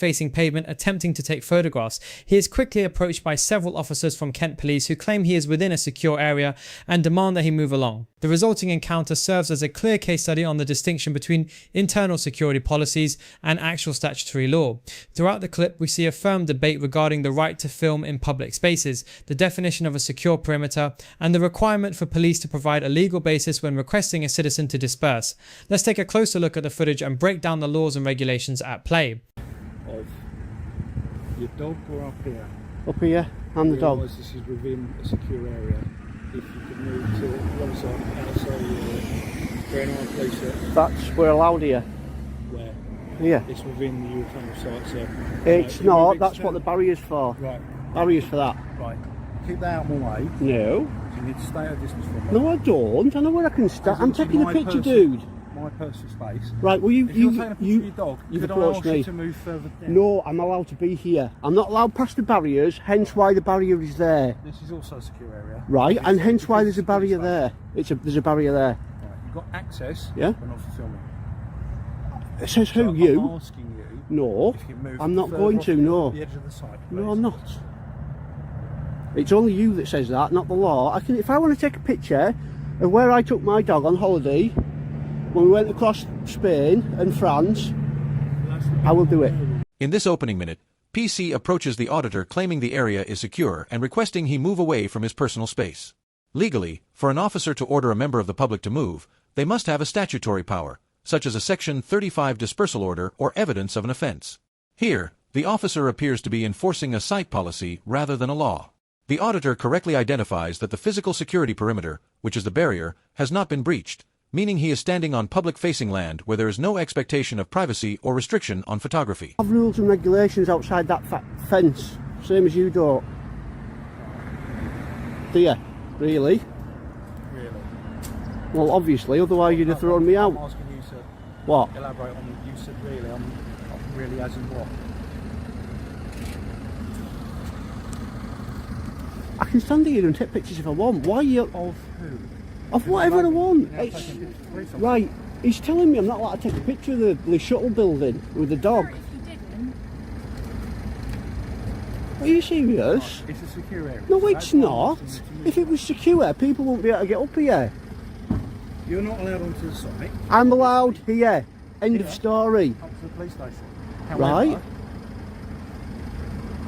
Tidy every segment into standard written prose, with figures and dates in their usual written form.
facing pavement attempting to take photographs. He is quickly approached by several officers from Kent Police who claim he is within a secure area and demand that he move along. The resulting encounter serves as a clear case study on the distinction between internal security policies and actual statutory law. Throughout the clip, we see a firm debate regarding the right to film in public spaces, the definition of a secure perimeter, and the requirement for police to provide a legal basis when requesting a citizen to disperse. Let's take a closer look at the footage and break down the laws and regulations at play. Of your dog or up here? Up here, and the dog. This is within a secure area. If you could move to one side, outside your going on police. That's, we're allowed here. Where? Here. It's within the tunnel site, so. It's not, that's what the barrier's for. Right. Barrier's for that. Right. Keep that out of my way. No. You need to stay at a distance from me. No, I don't. I know where I can stand. I'm taking a picture, dude. My personal space. Right, well, if you're taking a picture of your dog, you've could approached I ask me you to move further down? No, I'm allowed to be here. I'm not allowed past the barriers, hence why the barrier is there. This is also a secure area. Right, and hence why there's a barrier there. There's a barrier there. Right, you've got access, yeah? but not for filming. It says who, so you? I'm asking you. No, if you move I'm not going to, no. The edge of the site, please. No, I'm not. It's only you that says that, not the law. I can, if I want to take a picture of where I took my dog on holiday, when we went across Spain and France, I will do it. In this opening minute, PC approaches the auditor claiming the area is secure and requesting he move away from his personal space. Legally, for an officer to order a member of the public to move, they must have a statutory power, such as a Section 35 dispersal order or evidence of an offense. Here, the officer appears to be enforcing a site policy rather than a law. The auditor correctly identifies that the physical security perimeter, which is the barrier, has not been breached, meaning he is standing on public-facing land where there is no expectation of privacy or restriction on photography. I have rules and regulations outside that fence, same as you don't. Do you? Really? Really? Well, obviously, otherwise you'd have thrown me out. I'm asking you to what? Elaborate on what you said really. I'm really as in what? I can stand here and take pictures if I want. Why are you... Of who? Of whatever I want. It's, right, he's telling me I'm not allowed to take a picture of the shuttle building with the dog. If you didn't. Are you serious? It's a secure area. No, it's not. If it was secure, people wouldn't be able to get up here. You're not allowed onto the site. I'm allowed here. End of story. Up to the police station. However, Right.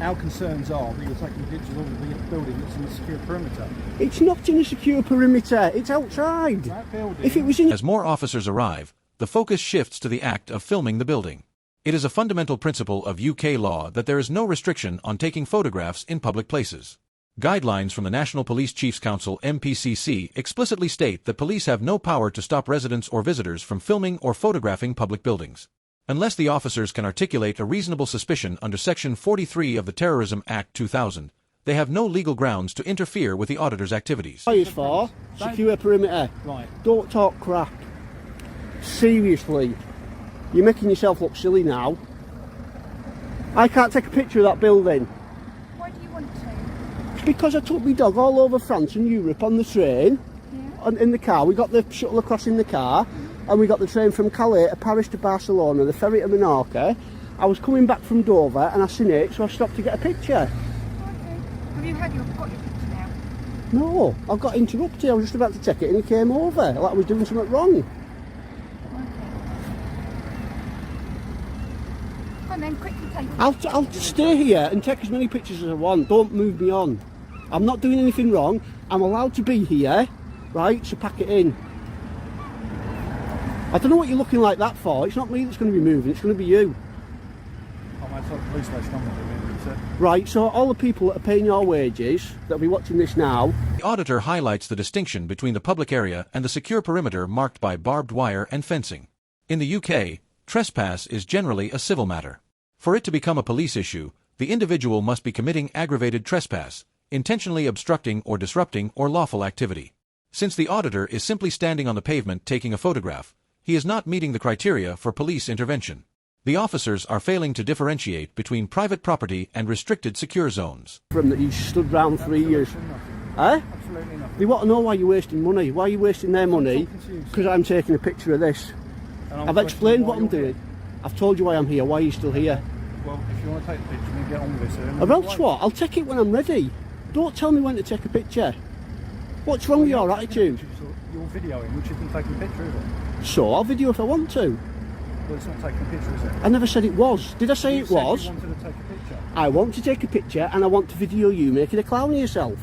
Our concerns are that you're taking pictures of the building that's in the secure perimeter. It's not in a secure perimeter. It's outside. That building... If it was in... As more officers arrive, the focus shifts to the act of filming the building. It is a fundamental principle of UK law that there is no restriction on taking photographs in public places. Guidelines from the National Police Chiefs Council (NPCC) explicitly state that police have no power to stop residents or visitors from filming or photographing public buildings. Unless the officers can articulate a reasonable suspicion under Section 43 of the Terrorism Act 2000, they have no legal grounds to interfere with the auditor's activities. What is for? Secure perimeter. Right. Don't talk crap. Seriously. You're making yourself look silly now. I can't take a picture of that building. Why do you want to? It's because I took my dog all over France and Europe on the train, in the car. We got the shuttle across in the car, and we got the train from Calais to Paris to Barcelona, the ferry to Menorca. I was coming back from Dover and I seen it, so I stopped to get a picture. Okay. Have you got your picture now? No, I got interrupted. I was just about to take it and he came over, like I was doing something wrong. Okay. Come on then, quickly take it. I'll stay here and take as many pictures as I want. Don't move me on. I'm not doing anything wrong. I'm allowed to be here, right? So pack it in. I don't know what you're looking like that for. It's not me that's going to be moving, it's going to be you. I'm outside the police station, I'm not doing anything. Right, so all the people that are paying your wages, that'll be watching this now. The auditor highlights the distinction between the public area and the secure perimeter marked by barbed wire and fencing. In the UK, trespass is generally a civil matter. For it to become a police issue, the individual must be committing aggravated trespass, intentionally obstructing or disrupting or lawful activity. Since the auditor is simply standing on the pavement taking a photograph, he is not meeting the criteria for police intervention. The officers are failing to differentiate between private property and restricted secure zones. From that you stood round 3 years. Eh? Absolutely nothing. They want to know why you're wasting money. Why are you wasting their money? Because I'm taking a picture of this. I've explained what I'm doing. I've told you why I'm here. Why are you still here? Well, if you want to take a picture, then get on with it, sir. Or else what? I'll take it when I'm ready. Don't tell me when to take a picture. What's wrong with your attitude? You're videoing, which isn't taking a picture, is it? So, I'll video if I want to. Well, it's not taking a picture, is it? I never said it was. Did I say You it said was? You wanted to take a picture. I want to take a picture and I want to video you making a clown of yourself.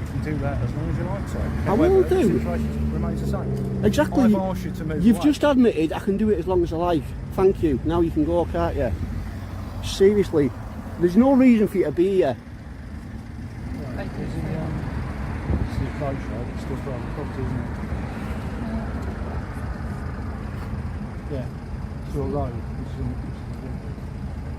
You can do that as long as you like, sir. I will However, do. The situation remains the same. Exactly. I've asked you to move You've away. just admitted I can do it as long as I like. Thank you. Now you can go, can't you? Seriously. There's no reason for you to be here. Right. This is the approach, right? It's just around the property, isn't it? Yeah. It's your road.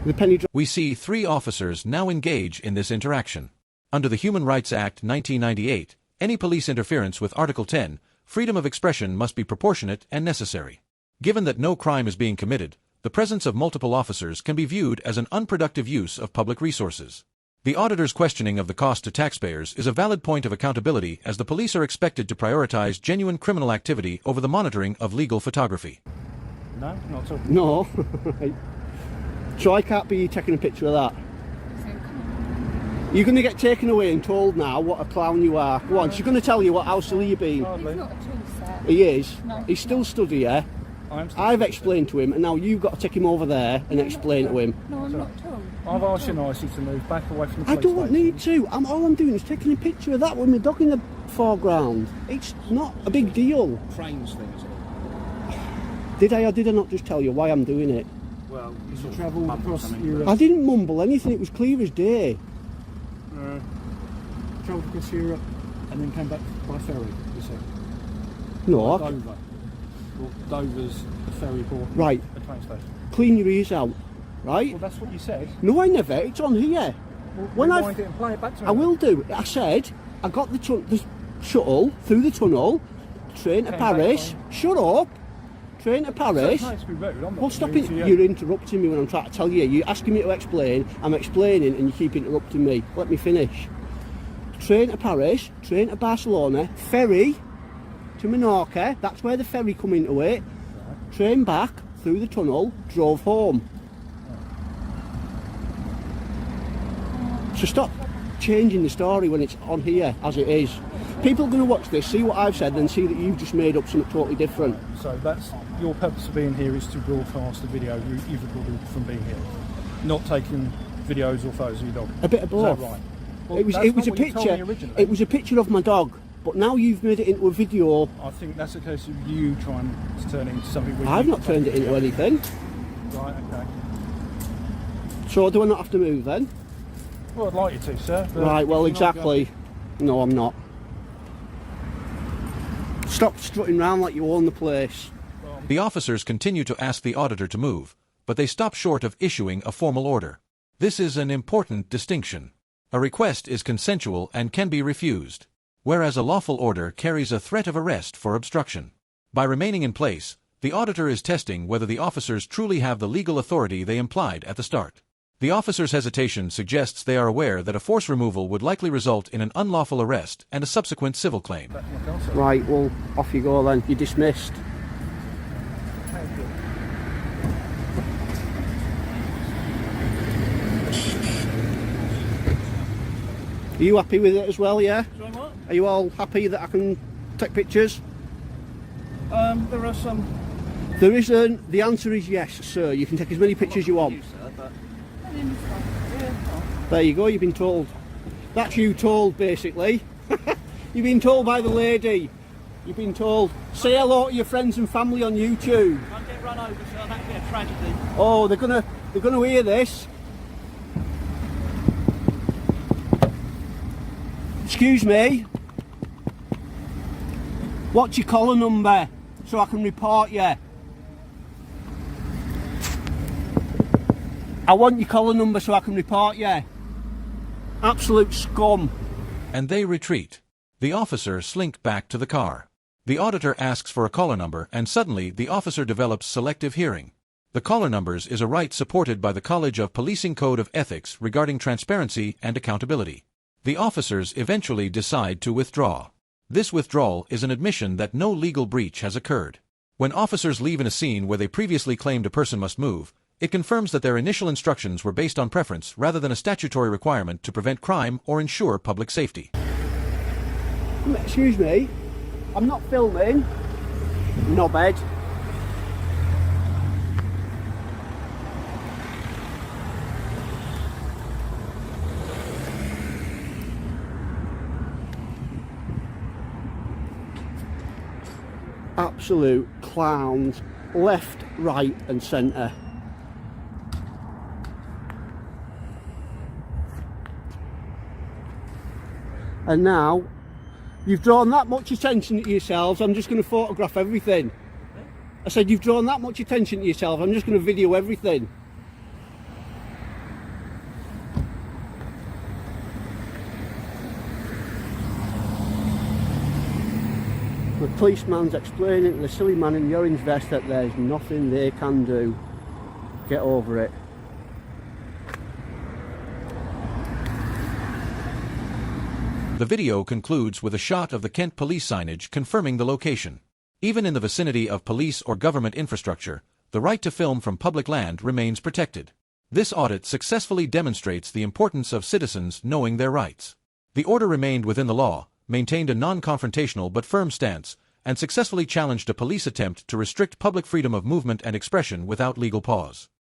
The penny We see 3 officers now engage in this interaction. Under the Human Rights Act 1998, any police interference with Article 10, freedom of expression must be proportionate and necessary. Given that no crime is being committed, the presence of multiple officers can be viewed as an unproductive use of public resources. The auditor's questioning of the cost to taxpayers is a valid point of accountability, as the police are expected to prioritize genuine criminal activity over the monitoring of legal photography. No, not at all. No. Right. So I can't be taking a picture of that. So come on. You're going to get taken away and told now what a clown you are. Go on, she's going to tell you how silly you're being. Hardly. It's not at all, sir. He is. No, He's still stood here. I'm still I've stood explained to him, and now you've got to take him over there and explain to him. No, I'm not at all. I've asked you nicely to move back away from the I police don't station. need to. All I'm doing is taking a picture of that with my dog in the foreground. It's not a big deal. Trains thing, is it? Did I or did I not just tell you why I'm doing it? Well, you travel across Europe. I didn't mumble anything. It was clear as day. Travelled across Europe and then came back by ferry, you said. No, Dover. Well, Dover's the ferry port. Right. A train station. clean your ears out, right? Well, that's what you said. No, I never. It's on here. Well, When I rewind it and play it back to me. I will do. I said I got the shuttle through the tunnel, train to Came Paris. back Shut up. Train to Paris. So, no, to be rude, I'm not Well, stop rude it. to you. You're interrupting me when I'm trying to tell you. You're asking me to explain. I'm explaining and you keep interrupting me. Let me finish. Train to Paris, train to Barcelona, ferry to Menorca. That's where the ferry come into it. Train back through the tunnel, drove home. So stop changing the story when it's on here as it is. People are going to watch this, see what I've said, then see that you've just made up something totally different. So that's your purpose of being here, is to broadcast the video you've recorded from being here, not taking videos or photos of your dog. A bit of both. Is that right? Well, It was that's a not what you told me picture. originally. It was a picture of my dog, but now you've made it into a video. I think that's a case of you trying to turn it into something. Where I've you not can turned take it into video. anything. Right. Okay. So do I not have to move then? Well, I'd like you to, sir. but Right. if Well, you're not exactly. No, I'm not. Stop strutting around like you own the place. The officers continue to ask the auditor to move, but they stop short of issuing a formal order. This is an important distinction. A request is consensual and can be refused, whereas a lawful order carries a threat of arrest for obstruction. By remaining in place, the auditor is testing whether the officers truly have the legal authority they implied at the start. The officer's hesitation suggests they are aware that a force removal would likely result in an unlawful arrest and a subsequent civil claim. Back to my car, sir. Right. Well, off you go then. You're dismissed. Thank you. Are you happy with it as well? Yeah. Sorry, what? Are you all happy that I can take pictures? There are some. There isn't. The answer is yes, sir. You can take as many pictures as you want. There you go, you've been told. That's you told, basically. You've been told by the lady. You've been told. Say hello to your friends and family on YouTube. I'll get run over, so that'd be a tragedy. Oh, they're gonna hear this. Excuse me. What's your collar number so I can report you? I want your collar number so I can report you. Absolute scum. And they retreat. The officer slink back to the car. The auditor asks for a caller number, and suddenly the officer develops selective hearing. The caller numbers is a right supported by the College of Policing Code of Ethics regarding transparency and accountability. The officers eventually decide to withdraw. This withdrawal is an admission that no legal breach has occurred. When officers leave in a scene where they previously claimed a person must move, It confirms that their initial instructions were based on preference rather than a statutory requirement to prevent crime or ensure public safety. Excuse me, I'm not filming. Knobhead. Absolute clowns, left, right and centre. And now you've drawn that much attention to yourselves, I'm just going to photograph everything. I said you've drawn that much attention to yourself, I'm just going to video everything. The policeman's explaining to the silly man in the orange vest that there's nothing they can do. Get over it. The video concludes with a shot of the Kent police signage confirming the location. Even in the vicinity of police or government infrastructure, the right to film from public land remains protected. This audit successfully demonstrates the importance of citizens knowing their rights. The order remained within the law, maintained a non-confrontational but firm stance, and successfully challenged a police attempt to restrict public freedom of movement and expression without legal pause.